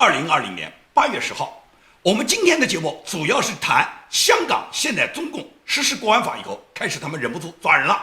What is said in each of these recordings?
2020年8月10号。我们今天的节目主要是谈香港现在中共实施国安法以后，开始他们忍不住抓人了。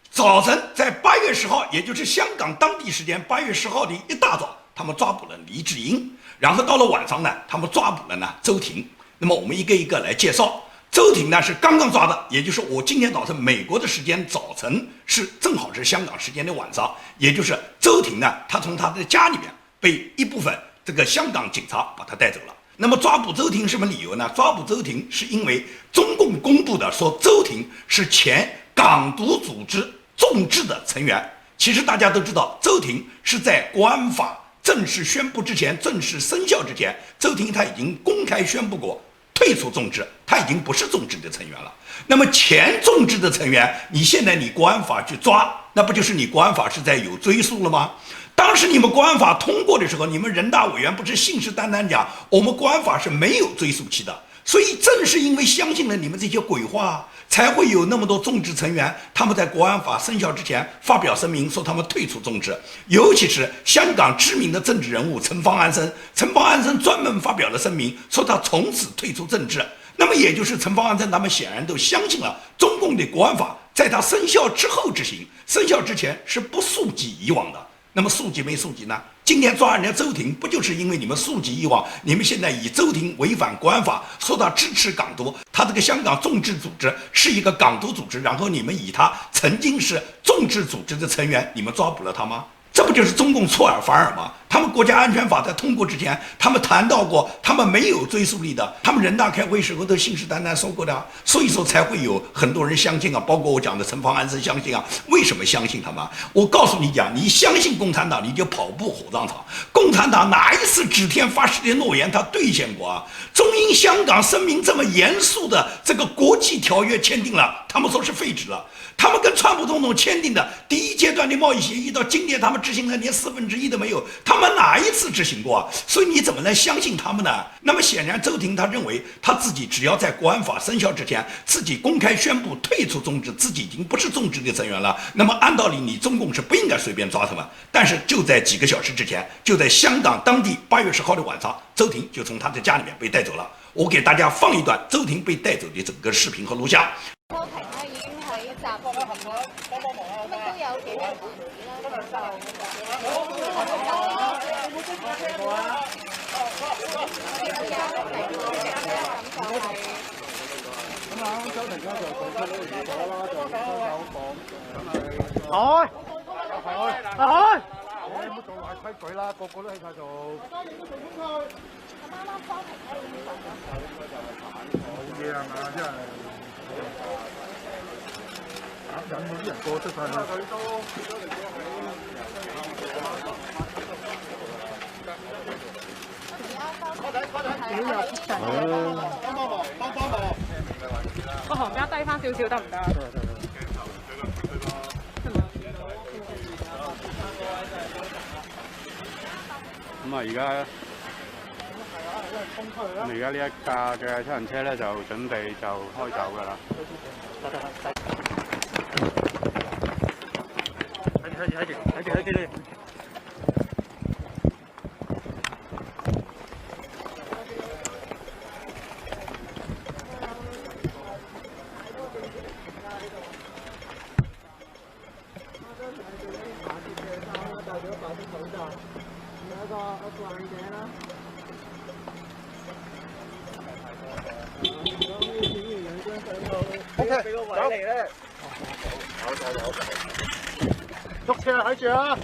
早晨在8月10号，也就是香港当地时间8月10号的一大早，他们抓捕了黎智英，然后到了晚上呢，他们抓捕了周庭。那么我们一个一个来介绍。周庭呢是刚刚抓的，也就是我今天早晨美国的时间早晨，是正好是香港时间的晚上，也就是周庭呢，他从他的家里面被一部分这个香港警察把他带走了。那么抓捕周庭什么理由呢？抓捕周庭是因为中共公布的说周庭是前港独组织众志的成员。其实大家都知道，周庭是在国安法正式宣布之前，正式生效之前，周庭他已经公开宣布过退出众志，他已经不是众志的成员了。那么前众志的成员，你现在你国安法去抓，那不就是你国安法是在有追溯了吗？当时你们国安法通过的时候，你们人大委员不是信誓旦旦讲我们国安法是没有追溯期的，所以正是因为相信了你们这些鬼话，才会有那么多众志成员他们在国安法生效之前发表声明说他们退出众志。尤其是香港知名的政治人物陈方安生，陈方安生专门发表了声明说他从此退出政治。那么也就是陈方安生他们显然都相信了中共的国安法在他生效之后执行，生效之前是不溯及以往的。那么溯及没溯及呢？今天抓人家周庭，不就是因为你们溯及以往，你们现在以周庭违反国安法，说他支持港独，他这个香港众志组织是一个港独组织，然后你们以他曾经是众志组织的成员，你们抓捕了他吗？这不就是中共出尔反尔吗？他们国家安全法在通过之前，他们谈到过，他们没有追溯力的，他们人大开会时候都信誓旦旦说过的，所以说才会有很多人相信啊，包括我讲的陈方安生相信啊。为什么相信他们？我告诉你讲，你相信共产党，你就跑步火葬场。共产党哪一次指天发誓的诺言他兑现过啊？中英香港声明这么严肃的这个国际条约签订了，他们说是废止了。他们跟川普总统签订的第一阶段的贸易协议，到今天他们执行了连1/4都没有，他们哪一次执行过啊？所以你怎么能相信他们呢？那么显然，周庭他认为他自己只要在国安法生效之前，自己公开宣布退出众志，自己已经不是众志的成员了。那么按道理，你中共是不应该随便抓他们。但是就在几个小时之前，就在香港当地8月10号的晚上，周庭就从他的家里面被带走了。我给大家放一段周庭被帶走的整個視頻和錄像。柯庭咧已經喺集，咁都有幾個文件啦，你唔好做壞規矩啦，個個都喺晒度。啱啱柯庭咧已經講咗。好嘢係嘛？真係引到啲人過出晒去。個行家低翻少少得唔得？咁啊，而家呢一架嘅七人車咧，就準備就開走㗎啦。睇住。OK，俾個位嚟咧。有。捉車睇住啊！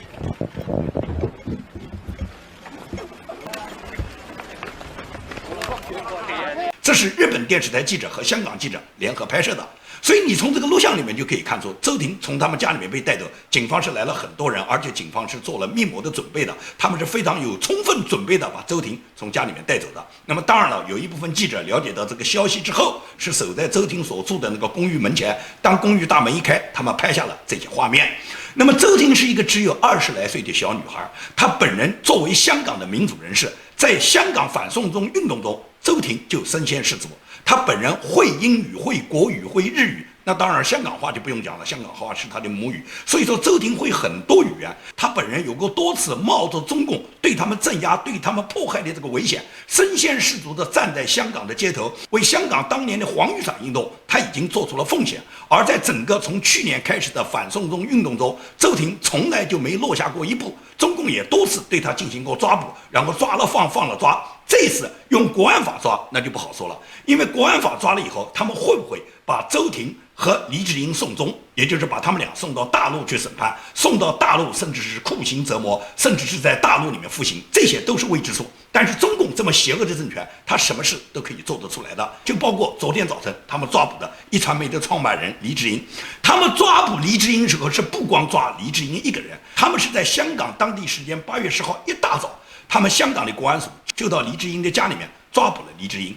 这是日本电视台记者和香港记者联合拍摄的，所以你从这个录像里面就可以看出，周庭从他们家里面被带走，警方是来了很多人，而且警方是做了密谋的准备的，他们是非常有充分准备的把周庭从家里面带走的。那么当然了，有一部分记者了解到这个消息之后，是守在周庭所住的那个公寓门前，当公寓大门一开，他们拍下了这些画面。那么周庭是一个只有20来岁的小女孩，她本人作为香港的民主人士，在香港反送中运动中周庭就身先士卒，他本人会英语、会国语、会日语。那当然，香港话就不用讲了，香港话是他的母语，所以说周庭会很多语言。他本人有过多次冒着中共对他们镇压、对他们迫害的这个危险，身先士卒地站在香港的街头，为香港当年的黄雨伞运动，他已经做出了奉献。而在整个从去年开始的反送中运动中，周庭从来就没落下过一步，中共也多次对他进行过抓捕，然后抓了放，放了抓。这次用国安法抓，那就不好说了，因为国安法抓了以后，他们会不会把周庭和黎智英送终，也就是把他们俩送到大陆去审判，送到大陆甚至是酷刑折磨，甚至是在大陆里面服刑，这些都是未知数。但是中共这么邪恶的政权，他什么事都可以做得出来的，就包括昨天早晨他们抓捕的一传媒的创办人黎智英。他们抓捕黎智英的时候，是不光抓黎智英一个人，他们是在香港当地时间8月10号一大早，他们香港的国安署就到黎智英的家里面抓捕了黎智英。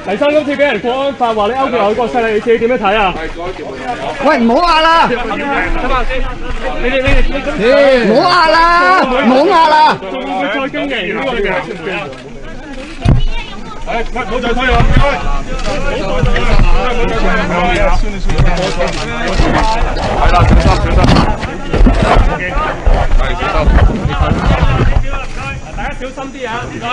黎生今次俾人國安法話你勾結外國勢力，你自己點樣睇啊？喂，唔好壓啦！你唔好壓啦！唔好壓啦！仲會唔會再經營呢個你哋？喂，唔好再推啦！唔該，唔好再推啦！係啦，小心，係小心。大家小心啲啊！唔該。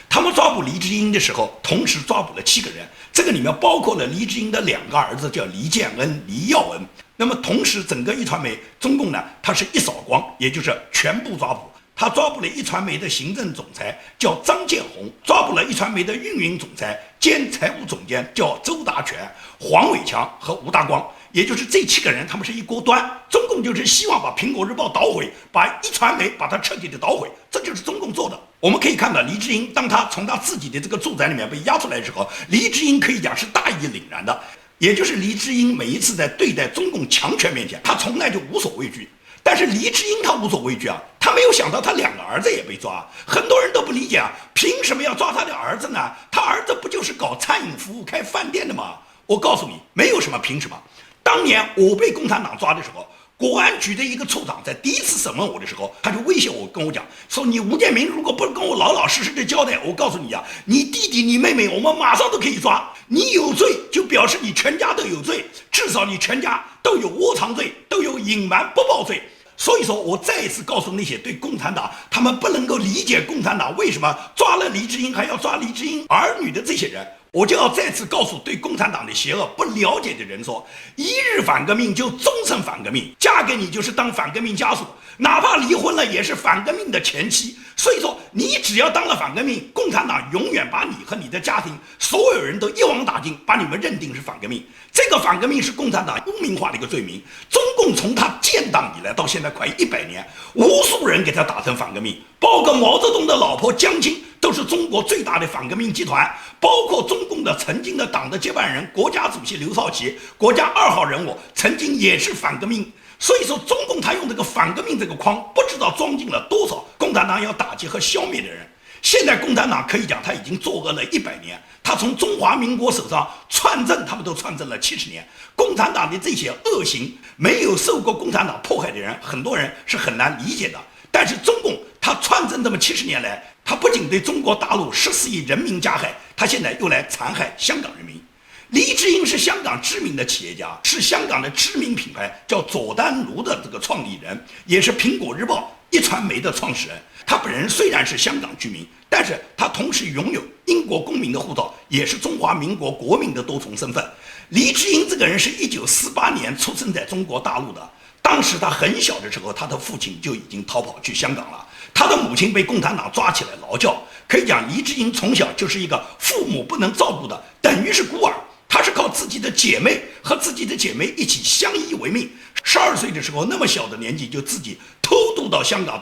他们抓捕黎智英的时候，同时抓捕了7个人，这个里面包括了黎智英的2个儿子，叫黎建恩、黎耀恩。那么同时，整个一传媒中共呢，它是一扫光，也就是全部抓捕。他抓捕了一传媒的行政总裁，叫张建宏；抓捕了一传媒的运营总裁兼财务总监，叫周达全、黄伟强和吴大光。也就是这7个人，他们是一锅端。中共就是希望把苹果日报捣毁，把一传媒把它彻底的捣毁，这就是中共做的。我们可以看到，黎智英当他从他自己的这个住宅里面被押出来的时候，黎智英可以讲是大义凛然的。也就是黎智英每一次在对待中共强权面前，他从来就无所畏惧。但是黎智英他无所畏惧啊，他没有想到他2个儿子也被抓，很多人都不理解啊，凭什么要抓他的儿子呢？他儿子不就是搞餐饮服务、开饭店的吗？我告诉你，没有什么凭什么。当年我被共产党抓的时候，国安局的一个处长在第一次审问我的时候，他就威胁我，跟我讲说，你吴建民如果不跟我老老实实的交代，我告诉你啊，你弟弟你妹妹我们马上都可以抓，你有罪就表示你全家都有罪，至少你全家都有窝藏罪，都有隐瞒不报罪。所以说我再一次告诉那些对共产党他们不能够理解共产党为什么抓了黎智英还要抓黎智英儿女的这些人，我就要再次告诉对共产党的邪恶不了解的人说，一日反革命就终身反革命，嫁给你就是当反革命家属，哪怕离婚了也是反革命的前妻。所以说你只要当了反革命，共产党永远把你和你的家庭所有人都一网打尽，把你们认定是反革命。这个反革命是共产党污名化的一个罪名。中共从他建党以来到现在快100年，无数人给他打成反革命，包括毛泽东的老婆江青都是中国最大的反革命集团，包括中共的曾经的党的接班人国家主席刘少奇，国家2号人物，曾经也是反革命。所以说中共他用这个反革命这个框，不知道装进了多少共产党要打击和消灭的人。现在共产党可以讲他已经作恶了100年，他从中华民国手上篡政，他们都篡政了70年。共产党的这些恶行，没有受过共产党迫害的人，很多人是很难理解的。但是中共他篡政这么70年来，他不仅对中国大陆14亿人民加害，他现在又来残害香港人民。黎智英是香港知名的企业家，是香港的知名品牌叫佐丹奴的这个创立人，也是苹果日报一传媒的创始人。他本人虽然是香港居民，但是他同时拥有英国公民的护照，也是中华民国国民的多重身份。黎智英这个人是1948年出生在中国大陆的，当时他很小的时候，他的父亲就已经逃跑去香港了，他的母亲被共产党抓起来劳教。可以讲黎智英从小就是一个父母不能照顾的，等于是孤儿。他是靠自己的姐妹和自己的姐妹一起相依为命。12岁的时候，那么小的年纪就自己偷渡到香港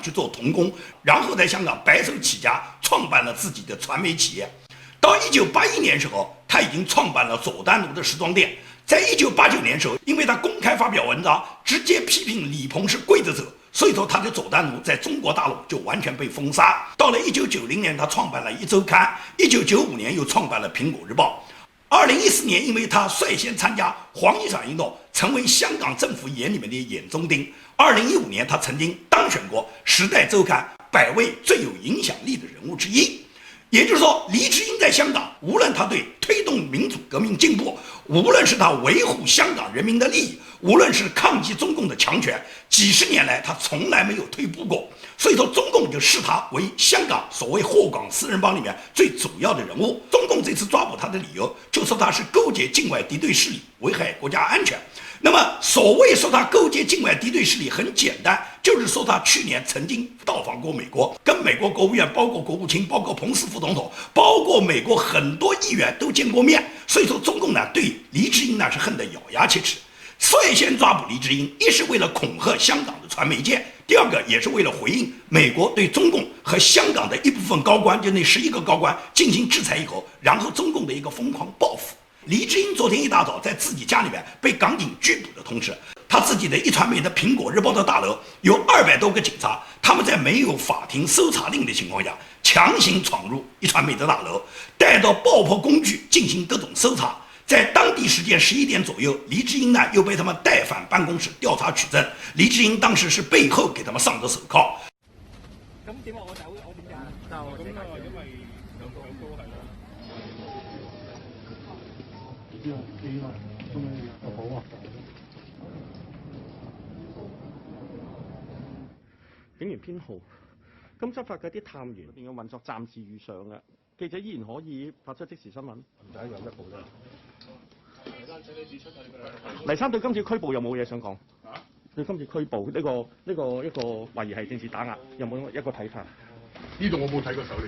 去做童工，然后在香港白手起家，创办了自己的传媒企业。到1981年时候，他已经创办了佐丹奴的时装店。在1989年时候，因为他公开发表文章，直接批评李鹏是刽子手，所以说他的佐丹奴在中国大陆就完全被封杀。到了1990年，他创办了一周刊；1995年又创办了苹果日报。2014年，因为他率先参加黄雨伞运动，成为香港政府眼里面的眼中钉。2015年，他曾经当选过《时代周刊》100位最有影响力的人物之一。也就是说，黎智英在香港，无论他对推动民主革命进步，无论是他维护香港人民的利益，无论是抗击中共的强权，几十年来他从来没有退步过。所以说，中共就视他为香港所谓祸港四人帮里面最主要的人物。中共这次抓捕他的理由，就说他是勾结境外敌对势力，危害国家安全。那么，所谓说他勾结境外敌对势力，很简单，就是说他去年曾经到访过美国，跟美国国务院，包括国务卿，包括彭斯副总统，包括美国很多议员都见过面。所以说，中共呢对黎智英呢是恨得咬牙切齿。率先抓捕黎智英，一是为了恐吓香港的传媒界，第二个也是为了回应美国对中共和香港的一部分高官，就那11个高官进行制裁以后，然后中共的一个疯狂报复。黎智英昨天一大早在自己家里面被港警拘捕的同时，他自己的一传媒的苹果日报的大楼有200多个警察，他们在没有法庭搜查令的情况下，强行闯入一传媒的大楼，带到爆破工具进行各种搜查。在当地时间11点左右，黎智英呢又被他们带返办公室调查取证。黎智英当時是背後給他們上咗手銬。咁點啊？我走，我點解？就咁啊，因為兩個都係啦。警員編號，咁執法嗰啲探員入邊嘅運作暫時如常嘅，記者依然可以發出即時新聞。唔使有一步啫。黎生對今次拘捕有冇嘢想講？啊？對今次拘捕呢個一個懷疑係政治打壓，有冇一個睇法？呢度我冇睇過手令。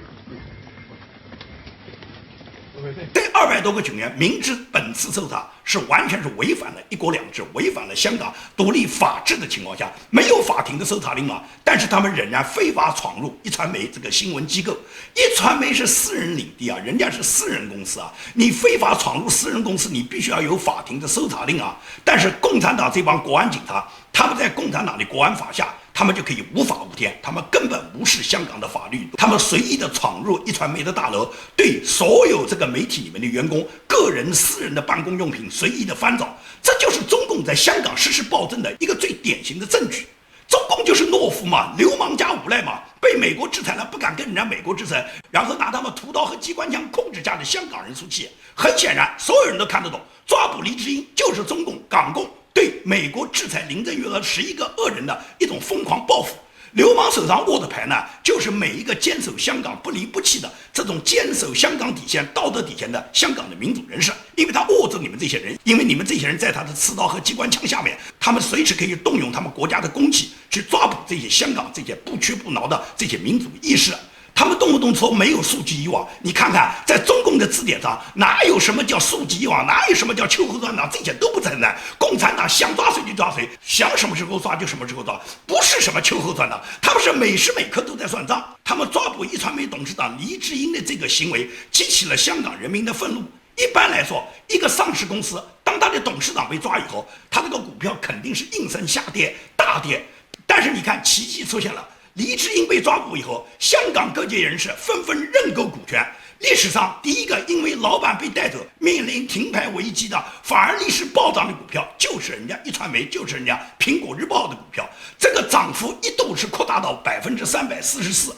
这200多个警员明知本次搜查是完全是违反了一国两制，违反了香港独立法治的情况下，没有法庭的搜查令嘛，但是他们仍然非法闯入一传媒这个新闻机构。一传媒是私人领地啊，人家是私人公司啊，你非法闯入私人公司，你必须要有法庭的搜查令啊。但是共产党这帮国安警察，他们在共产党的国安法下，他们就可以无法无天，他们根本无视香港的法律，他们随意的闯入一传媒的大楼，对所有这个媒体里面的员工个人私人的办公用品随意的翻找，这就是中共在香港实施暴政的一个最典型的证据。中共就是懦夫嘛，流氓加无赖嘛，被美国制裁了，不敢跟人家美国制裁，然后拿他们屠刀和机关枪控制下的香港人出气。很显然，所有人都看得懂，抓捕黎智英就是中共港共对美国制裁林郑月娥11个恶人的一种疯狂报复。流氓手上握的牌呢，就是每一个坚守香港不离不弃的这种坚守香港底线、道德底线的香港的民主人士，因为他握着你们这些人，因为你们这些人在他的刺刀和机关枪下面，他们随时可以动用他们国家的公器去抓捕这些香港这些不屈不挠的这些民主义士。他们动不动说没有溯及以往，你看看在中共的字典上哪有什么叫溯及以往，哪有什么叫秋后算账，这些都不存在。共产党想抓谁就抓谁，想什么时候抓就什么时候抓，不是什么秋后算账，他们是每时每刻都在算账。他们抓捕一传媒董事长黎智英的这个行为激起了香港人民的愤怒。一般来说，一个上市公司当他的董事长被抓以后，他这个股票肯定是应声下跌大跌，但是你看奇迹出现了，黎智英被抓捕以后，香港各界人士纷纷认购股权。历史上第一个因为老板被带走面临停牌危机的，反而历史暴涨的股票，就是人家一传媒，就是人家苹果日报的股票。这个涨幅一度是扩大到344%，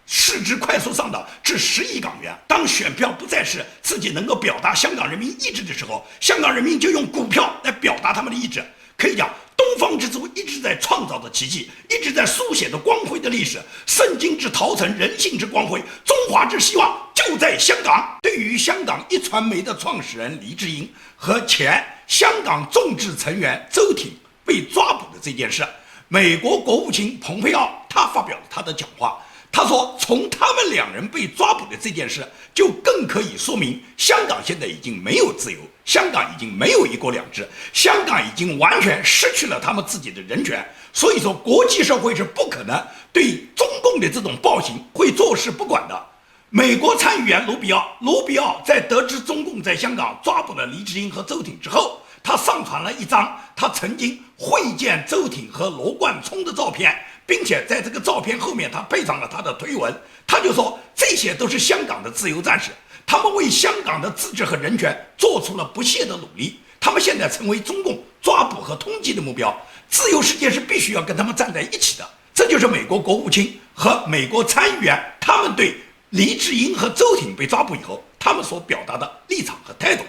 市值快速上涨至10亿港元。当选票不再是自己能够表达香港人民意志的时候，香港人民就用股票来表达他们的意志。可以讲，东方之珠一直在创造着奇迹，一直在书写着光辉的历史。圣经之陶成，人性之光辉，中华之希望就在香港。对于香港一传媒的创始人黎智英和前香港众志成员周挺被抓捕的这件事，美国国务卿蓬佩奥他发表了他的讲话。他说，从他们2人被抓捕的这件事，就更可以说明香港现在已经没有自由，香港已经没有一国两制，香港已经完全失去了他们自己的人权。所以说，国际社会是不可能对中共的这种暴行会坐视不管的。美国参议员卢比奥在得知中共在香港抓捕了黎智英和周挺之后，他上传了一张他曾经会见周挺和罗冠聪的照片，并且在这个照片后面他配上了他的推文，他就说这些都是香港的自由战士，他们为香港的自治和人权做出了不懈的努力，他们现在成为中共抓捕和通缉的目标，自由世界是必须要跟他们站在一起的。这就是美国国务卿和美国参议员他们对黎智英和周挺被抓捕以后，他们所表达的立场和态度。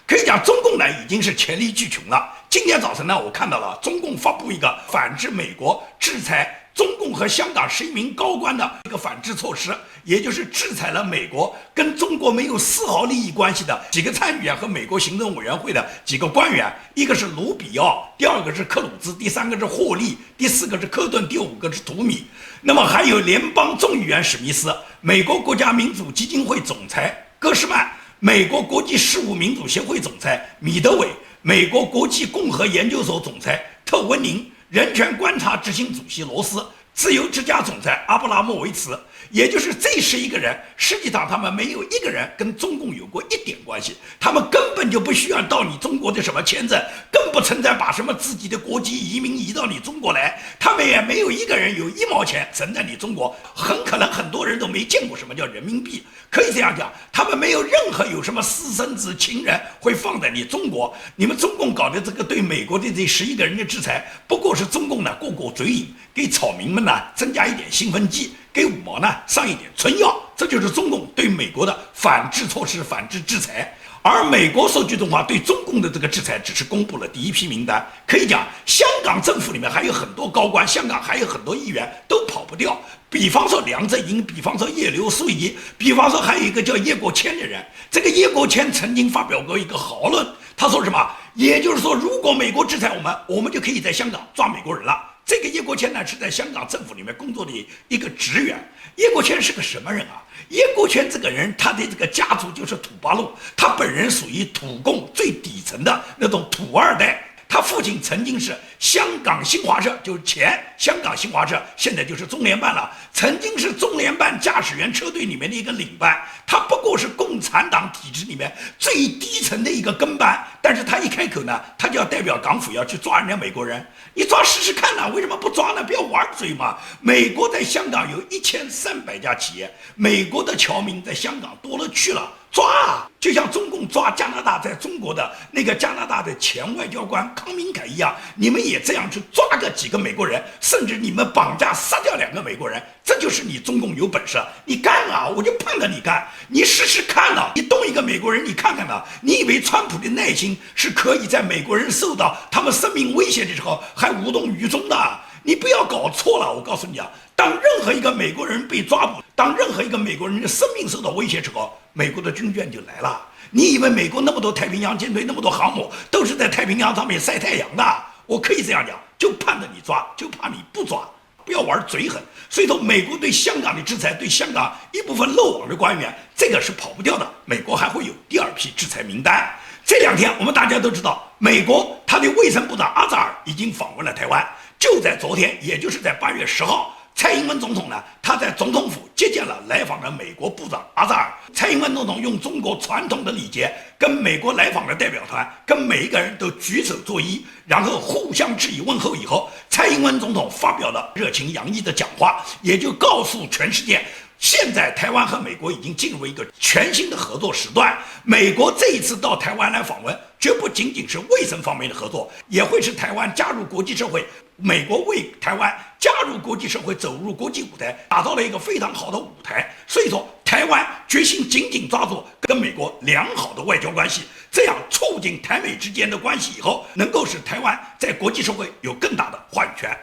可以讲，中共呢已经是黔驴技穷了。今天早晨呢，我看到了中共发布一个反制美国制裁中共和香港11名高官的一个反制措施，也就是制裁了美国跟中国没有丝毫利益关系的几个参议员和美国行政委员会的几个官员，一个是卢比奥，第二个是克鲁兹，第三个是霍利，第四个是科顿，第五个是图米。那么还有联邦众议员史密斯，美国国家民主基金会总裁戈什曼，美国国际事务民主协会总裁米德韦，美国国际共和研究所总裁特温宁，人权观察执行主席罗斯，自由之家总裁阿布拉莫维茨。也就是这11个人，实际上他们没有一个人跟中共有过一点关系，他们根本就不需要到你中国的什么签证，更不存在把什么自己的国籍移民移到你中国来，他们也没有一个人有1毛钱存在你中国，很可能很多人都没见过什么叫人民币。可以这样讲，他们没有任何有什么私生子情人会放在你中国。你们中共搞的这个对美国的这11个人的制裁，不过是中共呢过过嘴瘾，给草民们呢增加一点兴奋剂，给5毛呢上一点春药，这就是中共对美国的反制措施、反制制裁。而美国说句真话，对中共的这个制裁只是公布了第一批名单。可以讲，香港政府里面还有很多高官，香港还有很多议员都跑不掉。比方说梁振英，比方说叶刘淑仪，比方说还有一个叫叶国谦的人。这个叶国谦曾经发表过一个豪论，他说什么？也就是说，如果美国制裁我们就可以在香港抓美国人了。这个叶国谦呢是在香港政府里面工作的一个职员。叶国谦是个什么人啊？叶国谦这个人，他的这个家族就是土八路，他本人属于土共最底层的那种土二代。他父亲曾经是香港新华社，就是前香港新华社，现在就是中联办了。曾经是中联办驾驶员车队里面的一个领班，他不过是共产党体制里面最低层的一个跟班。但是他一开口呢，他就要代表港府要去抓人家美国人，你抓试试看呢？为什么不抓呢？不要玩嘴嘛！美国在香港有1300家企业，美国的侨民在香港多了去了。抓啊！就像中共抓加拿大在中国的那个加拿大的前外交官康明凯一样，你们也这样去抓个几个美国人，甚至你们绑架杀掉2个美国人，这就是你中共有本事，你干啊！我就盼着你干，你试试看呢！你动一个美国人，你看看呢！你以为川普的耐心是可以在美国人受到他们生命威胁的时候还无动于衷的？你不要搞错了，我告诉你啊，当任何一个美国人被抓捕，当任何一个美国人的生命受到威胁之后，美国的军舰就来了。你以为美国那么多太平洋舰队，那么多航母都是在太平洋上面晒太阳的？我可以这样讲，就盼着你抓，就怕你不抓，不要玩嘴狠。所以说，美国对香港的制裁，对香港一部分漏网的官员，这个是跑不掉的。美国还会有第2批制裁名单。这2天，我们大家都知道，美国他的卫生部长阿扎尔已经访问了台湾。就在昨天，也就是在8月10号，蔡英文总统呢，他在总统府接见了来访的美国部长阿扎尔。蔡英文总统用中国传统的礼节，跟美国来访的代表团，跟每一个人都举手作揖，然后互相致以问候以后，蔡英文总统发表了热情洋溢的讲话，也就告诉全世界，现在台湾和美国已经进入一个全新的合作时段。美国这一次到台湾来访问，绝不仅仅是卫生方面的合作，也会是台湾加入国际社会，美国为台湾加入国际社会走入国际舞台打造了一个非常好的舞台。所以说，台湾决心紧紧抓住跟美国良好的外交关系，这样促进台美之间的关系以后，能够使台湾在国际社会有更大的话语权。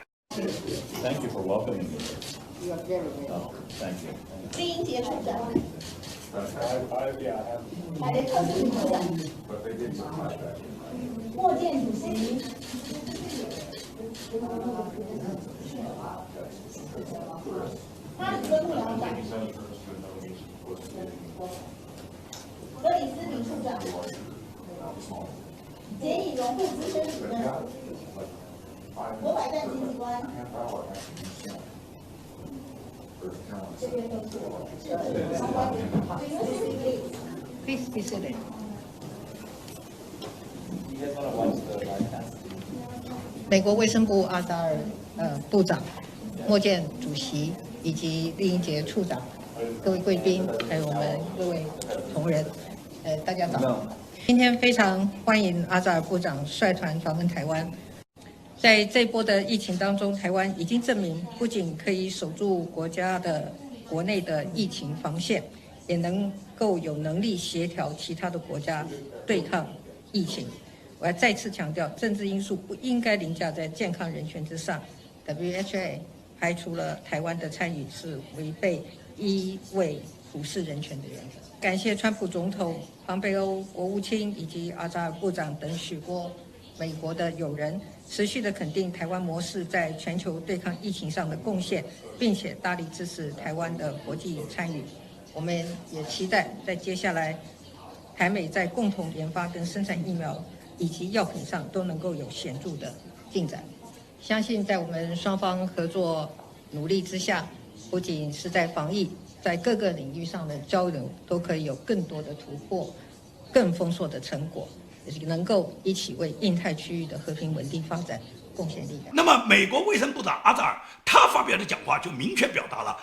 Thank you for welcoming me. Thank you. 李英杰处长， Yeah. 海雷克斯处长，莫健主席，哈里森幕僚长，格里斯林处长，简以荣副资深主任，国百战经济官。这边都是制衡相关的。Please be seated. 美国卫生部阿扎尔部长、莫健主席以及厉英杰处长、各位贵宾，还有我们各位同仁，大家早。今天非常欢迎阿扎尔部长率团访问台湾。在这波的疫情当中，台湾已经证明不仅可以守住国内的疫情防线，也能够有能力协调其他的国家对抗疫情。我要再次强调，政治因素不应该凌驾在健康人权之上。WHO 排除了台湾的参与是违背一位普世人权的原则。感谢川普总统、庞培欧国务卿以及阿扎尔部长等许多美国的友人，持续的肯定台湾模式在全球对抗疫情上的贡献，并且大力支持台湾的国际参与。我们也期待在接下来台美在共同研发跟生产疫苗以及药品上都能够有显著的进展。相信在我们双方合作努力之下，不仅是在防疫，在各个领域上的交流都可以有更多的突破，更丰硕的成果，也能够一起为印太区域的和平稳定发展贡献力量。那么，美国卫生部长阿扎尔他发表的讲话就明确表达了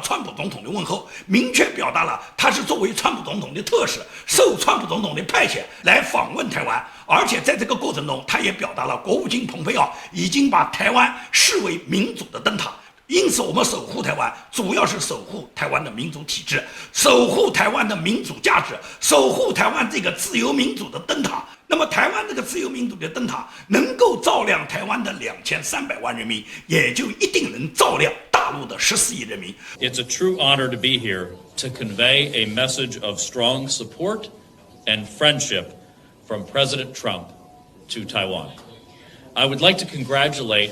川普总统的问候，明确表达了他是作为川普总统的特使，受川普总统的派遣来访问台湾，而且在这个过程中，他也表达了国务卿蓬佩奥已经把台湾视为民主的灯塔。因此，我们守护台湾，主要是守护台湾的民主体制，守护台湾的民主价值，守护台湾这个自由民主的灯塔。那么，台湾这个自由民主的灯塔能够照亮台湾的2300万人民，也就一定能照亮大陆的14亿人民。It's a true honor to be here to convey a message of strong support and friendship from President Trump to Taiwan. I would like to congratulate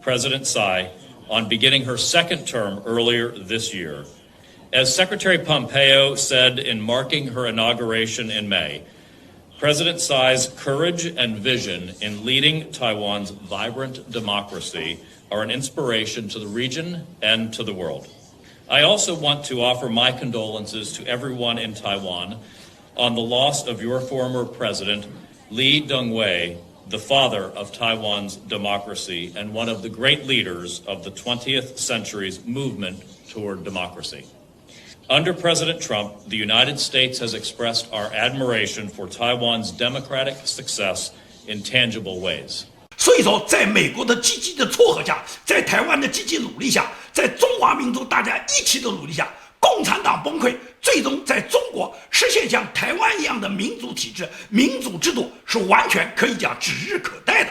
President Tsai on beginning her second term earlier this year. As Secretary Pompeo said in marking her inauguration in May, President Tsai's courage and vision in leading Taiwan's vibrant democracy are an inspiration to the region and to the world. I also want to offer my condolences to everyone in Taiwan on the loss of your former president, Lee Teng-hui, the father of Taiwan's democracy and one of the great leaders of the 20th century's movement toward democracy. Under President Trump, the United States has expressed our admiration for Taiwan's democratic success in tangible ways. 所以说，在美国的积极的撮合下，在台湾的积极努力下，在中华民族大家一起的努力下，共产党崩溃，最终在中国实现像台湾一样的民主体制、民主制度，是完全可以讲指日可待的。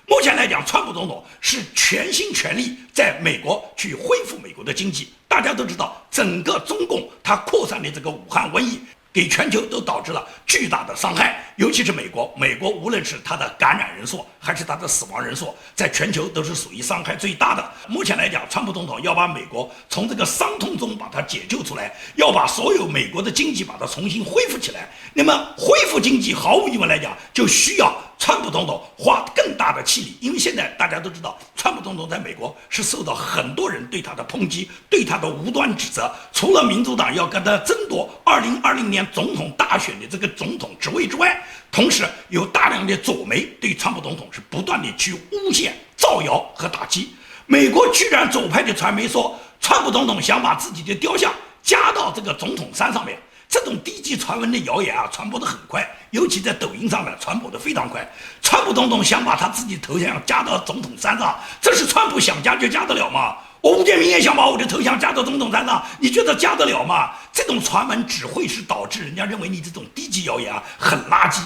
目前来讲，川普总统是全心全力在美国去恢复美国的经济。大家都知道，整个中共它扩散的这个武汉瘟疫，给全球都导致了巨大的伤害，尤其是美国无论是它的感染人数还是它的死亡人数，在全球都是属于伤害最大的。目前来讲，川普总统要把美国从这个伤痛中把它解救出来，要把所有美国的经济把它重新恢复起来。那么恢复经济，毫无疑问来讲，就需要川普总统花更大的气力，因为现在大家都知道，川普总统在美国是受到很多人对他的抨击，对他的无端指责。除了民主党要跟他争夺2020年总统大选的这个总统职位之外，同时有大量的左媒对川普总统是不断的去诬陷、造谣和打击。美国居然左派的传媒说，川普总统想把自己的雕像加到这个总统山上面。这种低级传闻的谣言啊，传播得很快，尤其在抖音上面传播得非常快。川普总统想把他自己头像加到总统山上，这是川普想加就加得了吗？我吴建民也想把我的头像加到总统山上，你觉得加得了吗？这种传闻只会是导致人家认为你这种低级谣言啊很垃圾。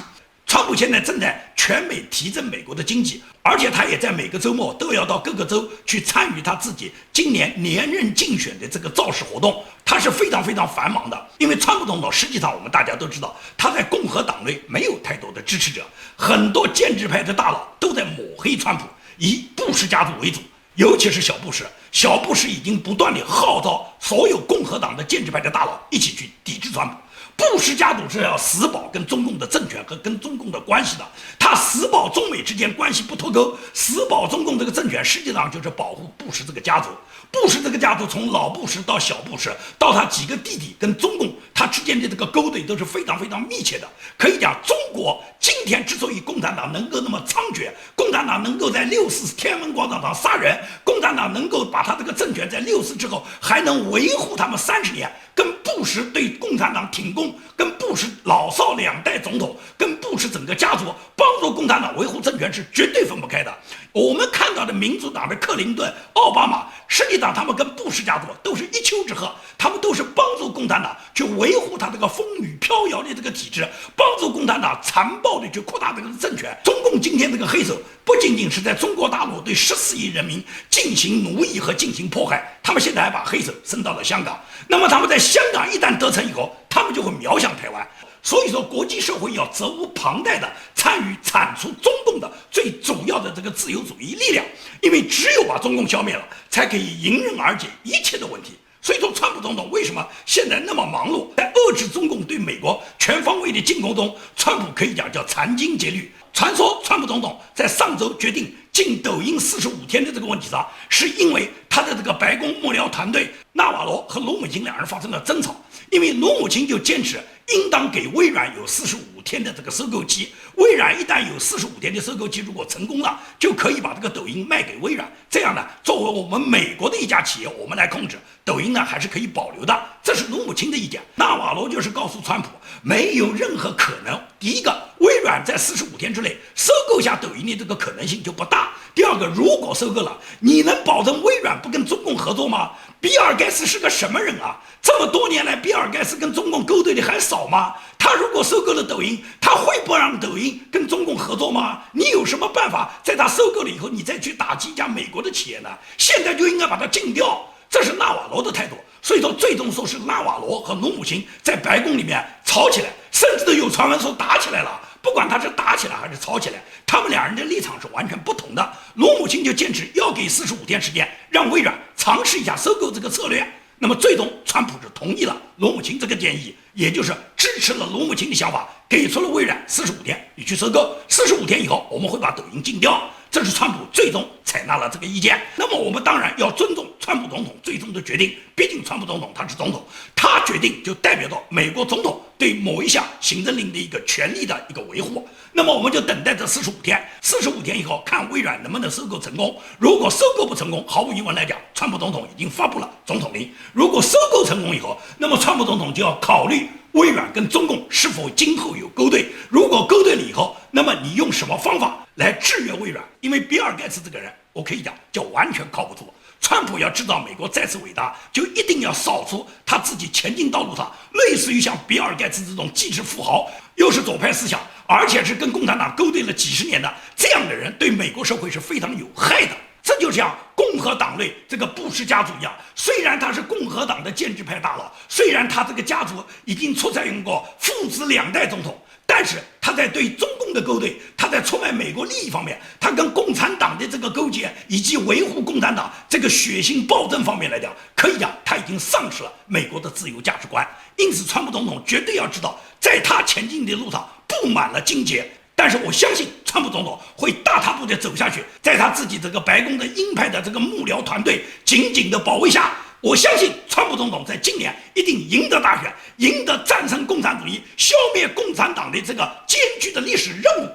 川普现在正在全美提振美国的经济，而且他也在每个周末都要到各个州去参与他自己今年连任竞选的这个造势活动，他是非常非常繁忙的。因为川普总统实际上我们大家都知道，他在共和党内没有太多的支持者，很多建制派的大佬都在抹黑川普，以布什家族为主，尤其是小布什。小布什已经不断地号召所有共和党的建制派的大佬一起去抵制川普。布什家族是要死保跟中共的政权和跟中共的关系的，他死保中美之间关系不脱钩，死保中共这个政权，实际上就是保护布什这个家族。布什这个家族从老布什到小布什到他几个弟弟跟中共，他它之间的这个勾兑都是非常非常密切的。可以讲，中国今天之所以共产党能够那么猖獗，共产党能够在6·4天安门广场上杀人，共产党能够把他这个政权在6·4之后还能维护他们30年，跟布什对共产党挺攻，跟布什老少2代总统，跟布什整个家族帮助共产党维护政权是绝对分不开的。我们看到的民主党的克林顿、奥巴马，实际上他们跟布什家族都是一丘之貉，他们都是帮助共产党去维护他这个风雨飘摇的这个体制，帮助共产党残暴的去扩大这个政权。中共今天这个黑手不仅仅是在中国大陆对14亿人民进行奴役和进行迫害，他们现在还把黑手伸到了香港。那么他们在香港一旦得逞以后，他们就会瞄向台湾。所以说，国际社会要责无旁贷的参与铲除中共的最主要的这个自由主义力量，因为只有把中共消灭了，才可以迎刃而解一切的问题。所以说，川普总统为什么现在那么忙碌，在遏制中共对美国全方位的进攻中，川普可以讲叫残金竭虑。传说川普总统在上周决定禁抖音45天的这个问题上，是因为他的这个白宫幕僚团队纳瓦罗和卢姆钦两人发生了争吵，因为卢姆钦就坚持应当给微软有45天的这个收购期，微软一旦有45天的收购期，如果成功了，就可以把这个抖音卖给微软。这样呢，作为我们美国的一家企业，我们来控制抖音呢，还是可以保留的。这是卢姆钦的意见。纳瓦罗就是告诉川普，没有任何可能。第一个，微软在45天之内收购下抖音的这个可能性就不大。第二个，如果收购了，你能保证微软不跟中共合作吗？比尔盖茨是个什么人啊？这么多年来，比尔盖茨跟中共勾兑的还少吗？他如果收购了抖音，他会不让抖音跟中共合作吗？你有什么办法在他收购了以后，你再去打击一家美国的企业呢？现在就应该把它禁掉。这是纳瓦罗的态度。所以说，最终说是纳瓦罗和卢姆钦在白宫里面吵起来，甚至都有传闻说打起来了。不管他是打起来还是吵起来，他们两人的立场是完全不同的。卢姆钦就坚持要给45天时间，让微软尝试一下收购这个策略。那么最终，川普是同意了卢姆钦这个建议，也就是支持了卢姆钦的想法，给出了微软45天，你去收购。45天以后，我们会把抖音禁掉。这是川普最终采纳了这个意见。那么我们当然要尊重川普总统最终的决定，毕竟川普总统他是总统，他决定就代表着美国总统对某一项行政令的一个权利的一个维护。那么我们就等待这45天，45天以后看微软能不能收购成功。如果收购不成功，毫无疑问来讲，川普总统已经发布了总统令。如果收购成功以后，那么川普总统就要考虑微软跟中共是否今后有勾兑。如果勾兑了以后，那么你用什么方法来制约微软？因为比尔盖茨这个人，我可以讲叫完全靠不住。川普要知道美国再次伟大，就一定要扫除他自己前进道路上类似于像比尔盖茨这种既是富豪又是左派思想，而且是跟共产党勾兑了几十年的这样的人，对美国社会是非常有害的。这就像共和党内这个布什家族一样，虽然他是共和党的建制派大佬，虽然他这个家族已经出采用过父子2代总统，但是他在对中共的勾兑，他在出卖美国利益方面，他跟共产党的这个勾结，以及维护共产党这个血腥暴政方面来讲，可以讲他已经丧失了美国的自由价值观。因此，川普总统绝对要知道，在他前进的路上布满了荆棘。但是我相信川普总统会大踏步地走下去，在他自己这个白宫的鹰派的这个幕僚团队紧紧的保卫下，我相信川普总统在今年一定赢得大选，赢得战胜共产主义、消灭共产党的这个艰巨的历史任务。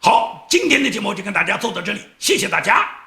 好，今天的节目就跟大家做到这里，谢谢大家。